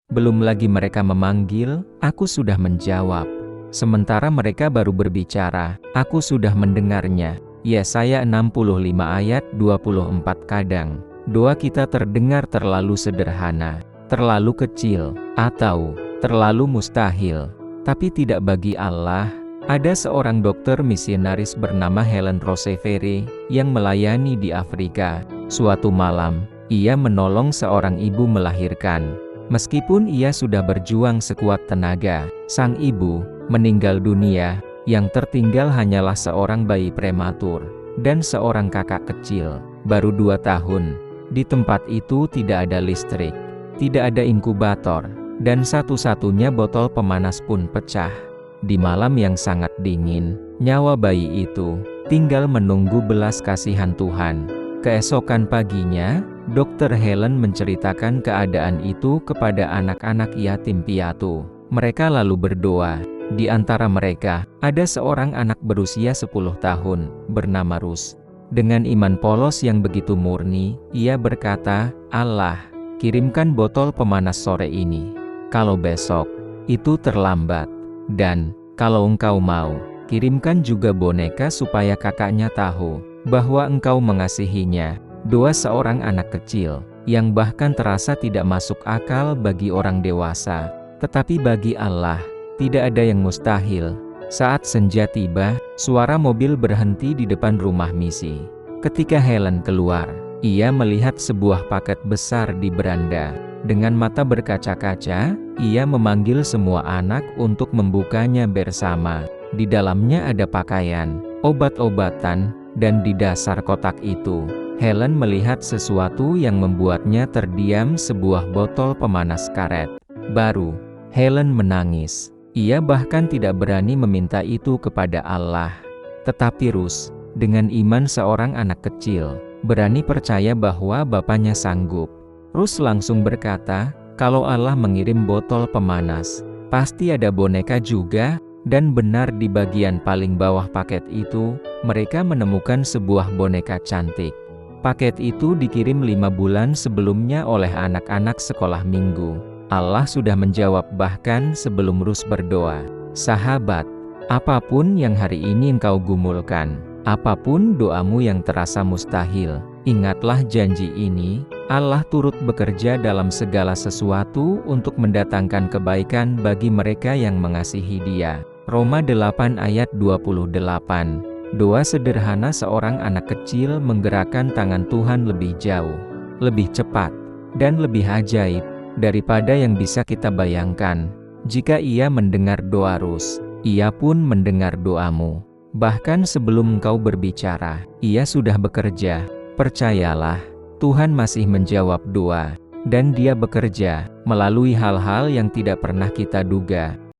Belum lagi mereka memanggil, aku sudah menjawab. Sementara mereka baru berbicara, aku sudah mendengarnya. Yesaya 65 ayat 24. Kadang, doa kita terdengar terlalu sederhana, terlalu kecil, atau terlalu mustahil. Tapi tidak bagi Allah. Ada seorang dokter misionaris bernama Helen Roseveare yang melayani di Afrika. Suatu malam, ia menolong seorang ibu melahirkan. Meskipun ia sudah berjuang sekuat tenaga, sang ibu meninggal dunia. Yang tertinggal hanyalah seorang bayi prematur dan seorang kakak kecil, baru 2 tahun. Di tempat itu tidak ada listrik, tidak ada inkubator, dan satu-satunya botol pemanas pun pecah. Di malam yang sangat dingin, nyawa bayi itu tinggal menunggu belas kasihan Tuhan. Keesokan paginya, Dr. Helen menceritakan keadaan itu kepada anak-anak yatim piatu. Mereka lalu berdoa. Di antara mereka, ada seorang anak berusia 10 tahun, bernama Rus. Dengan iman polos yang begitu murni, ia berkata, Allah, kirimkan botol pemanas sore ini. Kalau besok, itu terlambat. Dan, kalau engkau mau, kirimkan juga boneka supaya kakaknya tahu bahwa engkau mengasihinya. Doa seorang anak kecil, yang bahkan terasa tidak masuk akal bagi orang dewasa. Tetapi bagi Allah, tidak ada yang mustahil. Saat senja tiba, suara mobil berhenti di depan rumah misi. Ketika Helen keluar, ia melihat sebuah paket besar di beranda. Dengan mata berkaca-kaca, ia memanggil semua anak untuk membukanya bersama. Di dalamnya ada pakaian, obat-obatan, dan di dasar kotak itu, Helen melihat sesuatu yang membuatnya terdiam, sebuah botol pemanas karet baru. Helen menangis. Ia bahkan tidak berani meminta itu kepada Allah. Tetapi Rus, dengan iman seorang anak kecil, berani percaya bahwa bapaknya sanggup. Rus langsung berkata, kalau Allah mengirim botol pemanas, pasti ada boneka juga. Dan benar, di bagian paling bawah paket itu, mereka menemukan sebuah boneka cantik. Paket itu dikirim 5 bulan sebelumnya oleh anak-anak sekolah minggu. Allah sudah menjawab bahkan sebelum Rus berdoa. Sahabat, apapun yang hari ini engkau gumulkan, apapun doamu yang terasa mustahil, ingatlah janji ini, Allah turut bekerja dalam segala sesuatu untuk mendatangkan kebaikan bagi mereka yang mengasihi Dia. Roma 8 ayat 28. Doa sederhana seorang anak kecil menggerakkan tangan Tuhan lebih jauh, lebih cepat, dan lebih ajaib daripada yang bisa kita bayangkan. Jika ia mendengar doa Rus, ia pun mendengar doamu. Bahkan sebelum engkau berbicara, ia sudah bekerja. Percayalah, Tuhan masih menjawab doa, dan Dia bekerja melalui hal-hal yang tidak pernah kita duga.